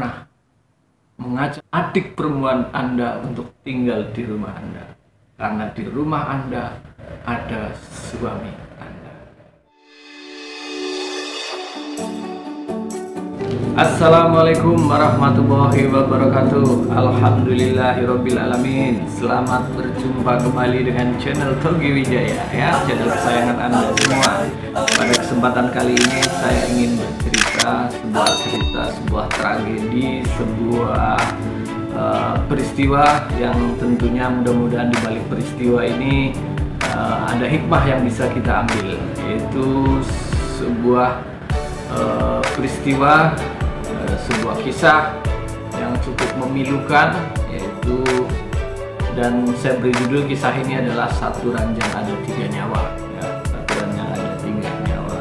pernah mengajak adik perempuan Anda untuk tinggal di rumah Anda, karena di rumah Anda ada suami Anda. Assalamualaikum warahmatullahi wabarakatuh. Alhamdulillahirobbilalamin. Selamat berjumpa kembali dengan channel Togi Wijaya, ya, channel kesayangan Anda semua. Pada kesempatan kali ini saya ingin bercerita sebuah tragedi, sebuah peristiwa yang tentunya mudah-mudahan di balik peristiwa ini ada hikmah yang bisa kita ambil, yaitu sebuah peristiwa, sebuah kisah yang cukup memilukan, yaitu, dan saya beri judul kisah ini adalah Satu Ranjang Ada Tiga Nyawa, ya, Satu Ranjang Ada Tiga Nyawa.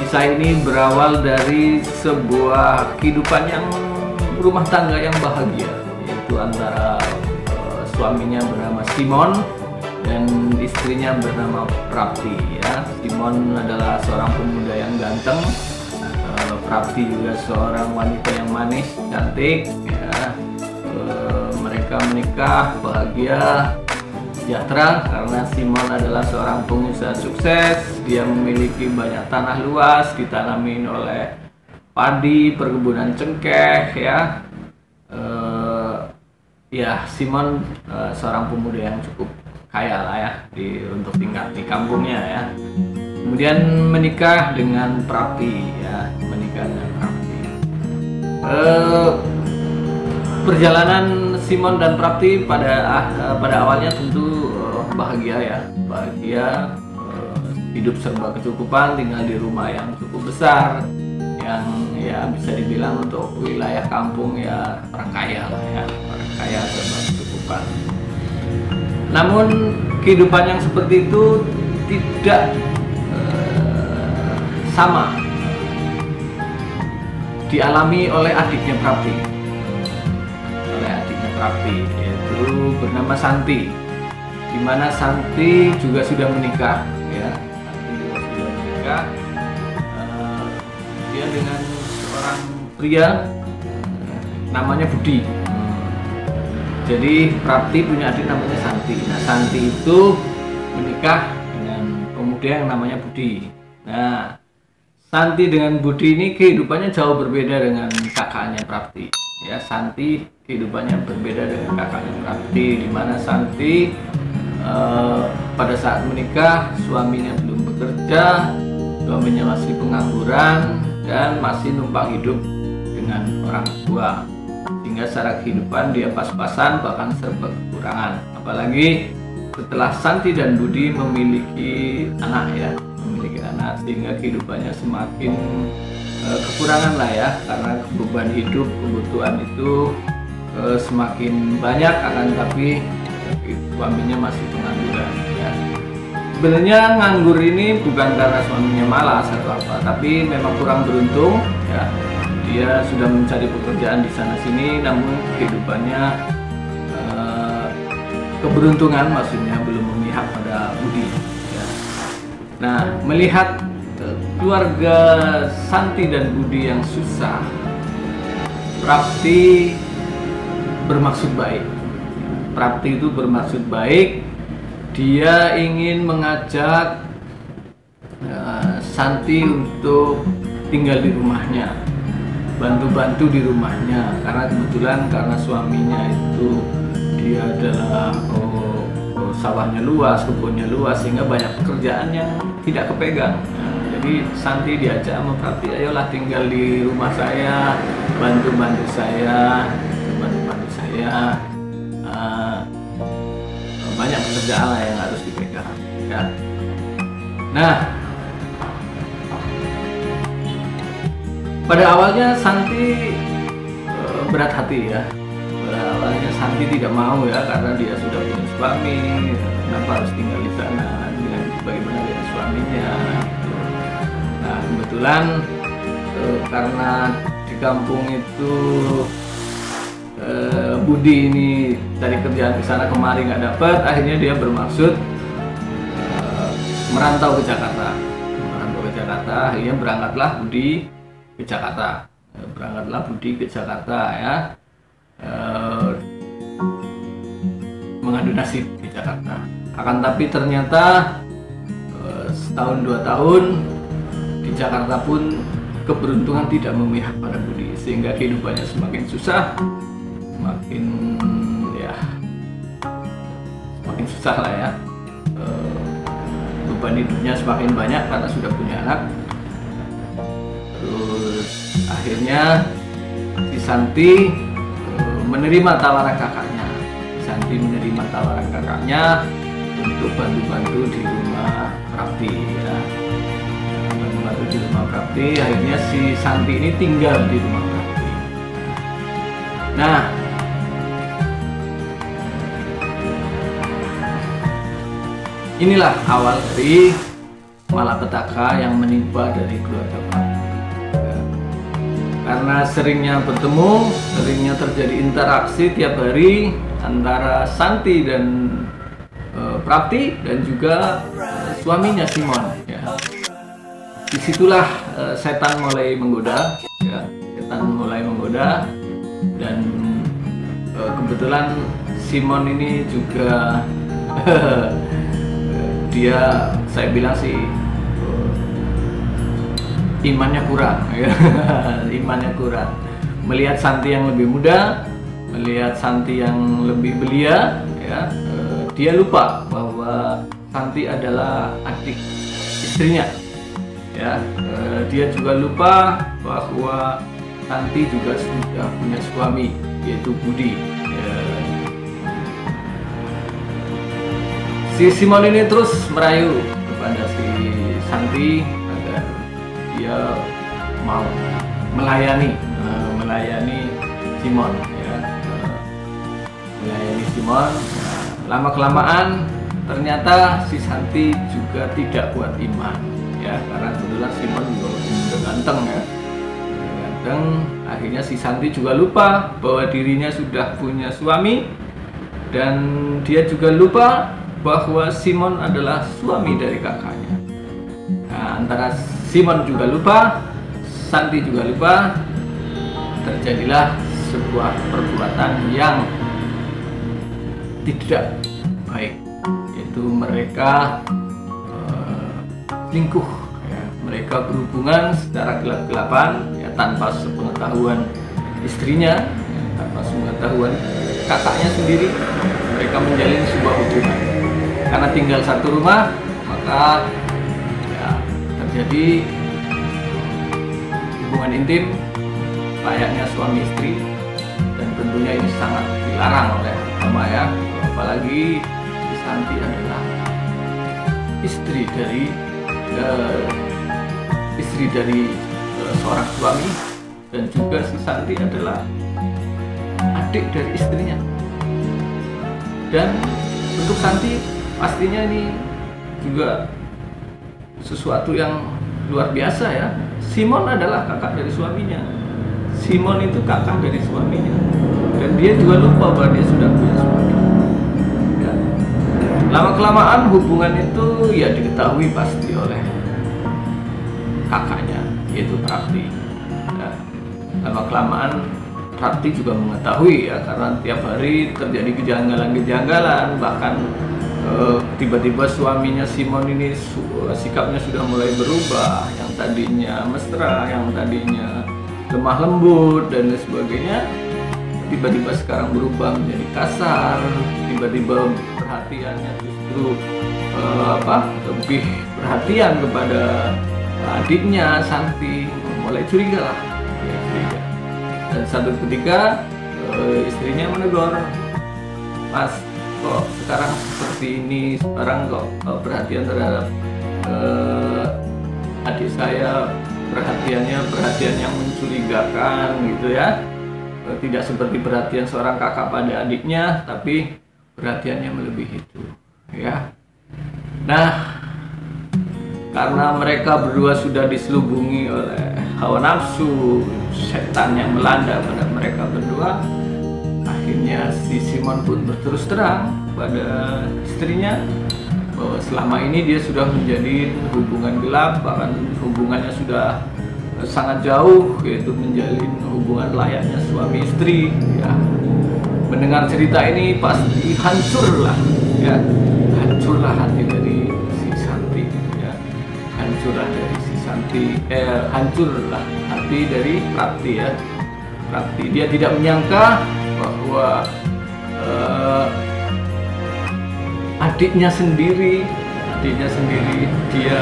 Kisah ini berawal dari sebuah kehidupan yang rumah tangga yang bahagia, yaitu antara suaminya bernama Simon dan istrinya bernama Prapti, ya. Simon adalah seorang pemuda yang ganteng, Prapti juga seorang wanita yang manis, cantik, ya. Mereka menikah bahagia, sejahtera, karena Simon adalah seorang pengusaha sukses. Dia memiliki banyak tanah luas ditanami oleh padi, perkebunan cengkeh, ya. Ya, Simon seorang pemuda yang cukup kaya lah, ya, untuk tinggal di kampungnya, ya. Kemudian menikah dengan Prapti, ya, menikah dengan Prapti. Perjalanan Simon dan Prapti pada awalnya tentu bahagia, ya, bahagia, hidup serba kecukupan, tinggal di rumah yang cukup besar, yang, ya, bisa dibilang untuk wilayah kampung, ya, orang kaya lah, ya, orang kaya serba kecukupan. Namun kehidupan yang seperti itu tidak sama dialami oleh adiknya Prapti, yaitu bernama Santi, di mana Santi juga sudah menikah, ya. Santi juga sudah menikah. Dia dengan seorang pria namanya Budi. Jadi Prapti punya adik namanya Santi. Nah, Santi itu menikah dengan pemuda yang namanya Budi. Nah, Santi dengan Budi ini kehidupannya jauh berbeda dengan kakaknya Prapti. Ya, Santi kehidupannya berbeda dengan kakaknya Prapti, di mana Santi pada saat menikah suaminya belum bekerja, suaminya masih pengangguran dan masih numpang hidup dengan orang tua, sehingga secara kehidupan dia pas-pasan, bahkan serba kekurangan. Apalagi setelah Santi dan Budi memiliki anak, ya, sehingga kehidupannya semakin kekurangan lah, ya, karena beban hidup, kebutuhan itu semakin banyak, akan tapi suaminya masih pengangguran, ya. Sebenarnya nganggur ini bukan karena suaminya malas atau apa, tapi memang kurang beruntung, ya. Dia sudah mencari pekerjaan di sana sini, namun kehidupannya keberuntungan maksudnya belum memihak pada Budi, ya. Nah, melihat keluarga Santi dan Budi yang susah, Prapti bermaksud baik. Prapti itu bermaksud baik. Dia ingin mengajak Santi untuk tinggal di rumahnya, bantu-bantu di rumahnya, karena kebetulan karena suaminya itu dia adalah sawahnya luas, kebunnya luas, sehingga banyak pekerjaan yang tidak kepegang. Jadi Santi diajak sama Prapti, ayolah tinggal di rumah saya, bantu-bantu saya, banyak pekerjaan lah yang harus dipegang, ya. Nah, pada awalnya Santi berat hati, ya. Pada awalnya Santi tidak mau, ya, karena dia sudah punya suami, kenapa harus tinggal di sana dengan bagaimana dengan suaminya. Nah, kebetulan karena di kampung itu Budi ini cari kerjaan ke sana kemari nggak dapat, akhirnya dia bermaksud merantau ke Jakarta. Akhirnya berangkatlah Budi ke Jakarta. berangkatlah Budi ke Jakarta ya, mengadu nasib di Jakarta. Akan tapi ternyata setahun 2 tahun di Jakarta pun keberuntungan tidak memihak pada Budi, sehingga kehidupannya semakin susah, semakin susah lah ya. Beban hidupnya semakin banyak karena sudah punya anak. Terus akhirnya si Santi menerima tawaran kakaknya. Santi menerima tawaran kakaknya untuk bantu-bantu di rumah Prapti ya. Bantu-bantu di rumah Prapti. Akhirnya si Santi ini tinggal di rumah Prapti. Nah, inilah awal dari malapetaka yang menimpa dari keluarga Prapti. Karena seringnya bertemu, seringnya terjadi interaksi tiap hari antara Santi dan Prapti dan juga suaminya Simon. Ya. Disitulah setan mulai menggoda, ya. Setan mulai menggoda, dan kebetulan Simon ini juga dia, saya bilang sih, imannya kurang ya. Imannya kurang. Melihat Santi yang lebih muda, melihat Santi yang lebih belia ya, dia lupa bahwa Santi adalah adik istrinya ya. Dia juga lupa bahwa Santi juga sudah punya suami, yaitu Budi ya. Si Simon ini terus merayu kepada si Santi agar dia mau melayani Simon ya. Melayani Simon. Lama kelamaan ternyata si Santi juga tidak kuat iman ya, karena kebetulan Simon juga udah ganteng ya. Ganteng. Akhirnya si Santi juga lupa bahwa dirinya sudah punya suami, dan dia juga lupa bahwa Simon adalah suami dari kakaknya. Nah, antara Simon juga lupa, Santi juga lupa, terjadilah sebuah perbuatan yang tidak baik, yaitu mereka selingkuh ya. Mereka berhubungan secara gelap-gelapan ya, tanpa sepengetahuan istrinya ya, tanpa sepengetahuan kakaknya sendiri. Mereka menjalin sebuah hubungan. Karena tinggal satu rumah, maka ya, terjadi hubungan intim layaknya suami istri, dan tentunya ini sangat dilarang oleh agama ya. Apalagi si Santi adalah istri dari seorang suami, dan juga si Santi adalah adik dari istrinya. Dan untuk Santi pastinya ini juga sesuatu yang luar biasa ya. Simon adalah kakak dari suaminya. Simon itu kakak dari suaminya, dan dia juga lupa bahwa dia sudah punya suami. Ya. Lama kelamaan hubungan itu ya diketahui pasti oleh kakaknya, yaitu Prapti. Ya. Lama kelamaan Prapti juga mengetahui ya, karena tiap hari terjadi kejanggalan-kejanggalan, bahkan tiba-tiba suaminya Simon ini sikapnya sudah mulai berubah, yang tadinya mesra, yang tadinya lemah lembut dan lain sebagainya, tiba-tiba sekarang berubah menjadi kasar. Tiba-tiba perhatiannya justru lebih perhatian kepada adiknya Santi. Mulai curiga lah ya, curiga. Dan satu ketika istrinya menegur, "Mas, kok sekarang seperti ini? Sekarang kok perhatian terhadap adik saya, perhatian yang mencurigakan gitu ya. Tidak seperti perhatian seorang kakak pada adiknya, tapi perhatiannya melebihi itu ya." Nah, karena mereka berdua sudah diselubungi oleh hawa nafsu, setan yang melanda pada mereka berdua, akhirnya si Simon pun berterus terang pada istrinya bahwa selama ini dia sudah menjalin hubungan gelap, bahkan hubungannya sudah sangat jauh, yaitu menjalin hubungan layaknya suami istri ya. Mendengar cerita ini pasti hancurlah ya, hancurlah hati dari si Santi ya, hancurlah dari si Santi, hancurlah hati dari Prapti ya. Prapti dia tidak menyangka bahwa adiknya sendiri dia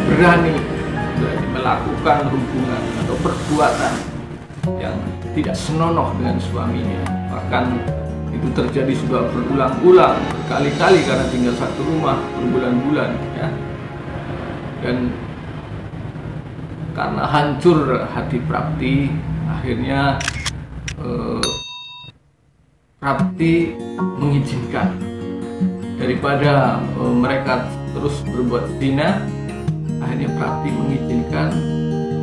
berani melakukan hubungan atau perbuatan yang tidak senonoh dengan suaminya. Bahkan itu terjadi sudah berulang-ulang, berkali-kali karena tinggal satu rumah berbulan-bulan ya. Dan karena hancur hati Prapti, akhirnya Prapti mengizinkan daripada mereka terus berbuat zina. Akhirnya Prapti mengizinkan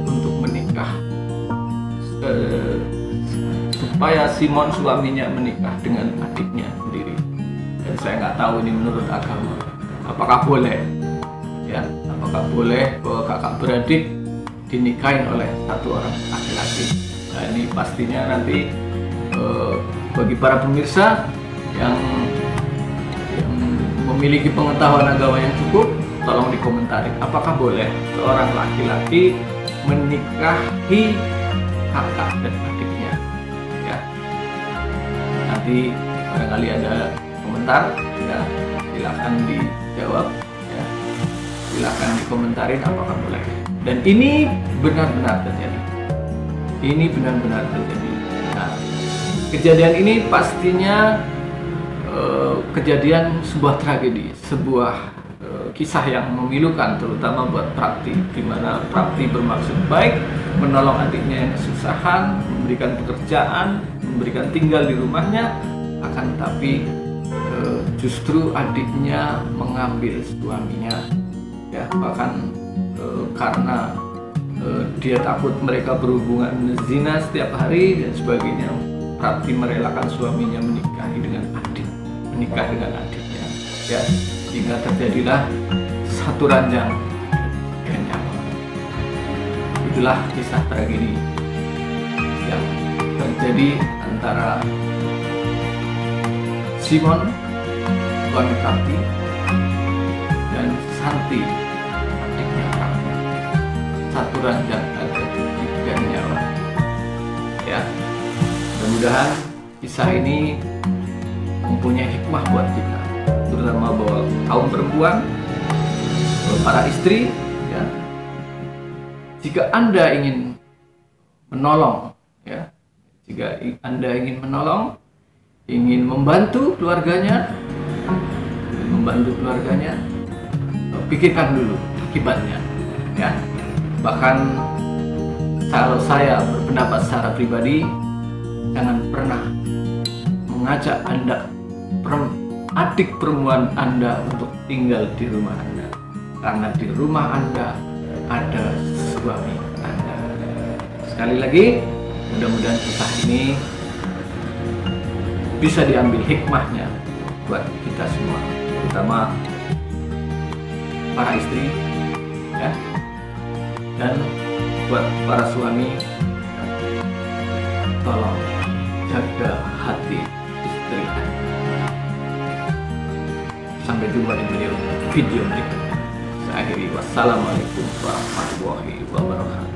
untuk menikah, supaya Simon suaminya menikah dengan adiknya sendiri. Dan saya nggak tahu ini menurut agama apakah boleh ya, apakah boleh bahwa kakak beradik dinikahin oleh satu orang laki-laki. Nah, ini pastinya nanti bagi para pemirsa yang memiliki pengetahuan agama yang cukup, tolong dikomentari apakah boleh seorang laki-laki menikahi kakak dan adiknya ya. Nanti barangkali ada komentar ya, silakan dijawab ya, silakan dikomentarin apakah boleh. Dan ini benar-benar terjadi, ini benar-benar terjadi. Nah, kejadian ini pastinya kejadian sebuah tragedi, sebuah kisah yang memilukan, terutama buat Prapti, di mana Prapti bermaksud baik menolong adiknya yang kesusahan, memberikan pekerjaan, memberikan tinggal di rumahnya, akan tetapi justru adiknya mengambil suaminya ya. Bahkan karena dia takut mereka berhubungan zina setiap hari dan sebagainya, Prapti merelakan suaminya menikah dengan adiknya ya, hingga terjadilah satu ranjang dan nyawa. Itulah kisah tragedi yang terjadi antara Simon suami Prapti dan Santi adiknya Prapti. Satu ranjang ada 3 nyawa ya. Mudah-mudahan kisah ini mempunyai hikmah buat kita, terutama bahwa kaum perempuan, para istri ya, jika Anda ingin menolong ya, jika Anda ingin menolong, ingin membantu keluarganya, pikirkan dulu akibatnya ya. Bahkan kalau saya berpendapat secara pribadi, jangan pernah mengajak adik perempuan Anda untuk tinggal di rumah Anda, karena di rumah Anda ada suami Anda. Sekali lagi, mudah-mudahan kisah ini bisa diambil hikmahnya buat kita semua, terutama para istri ya, dan buat para suami, tolong jaga hati istri Anda. Sampai jumpa di video berikutnya. Saya akhiri, wassalamualaikum warahmatullahi wabarakatuh.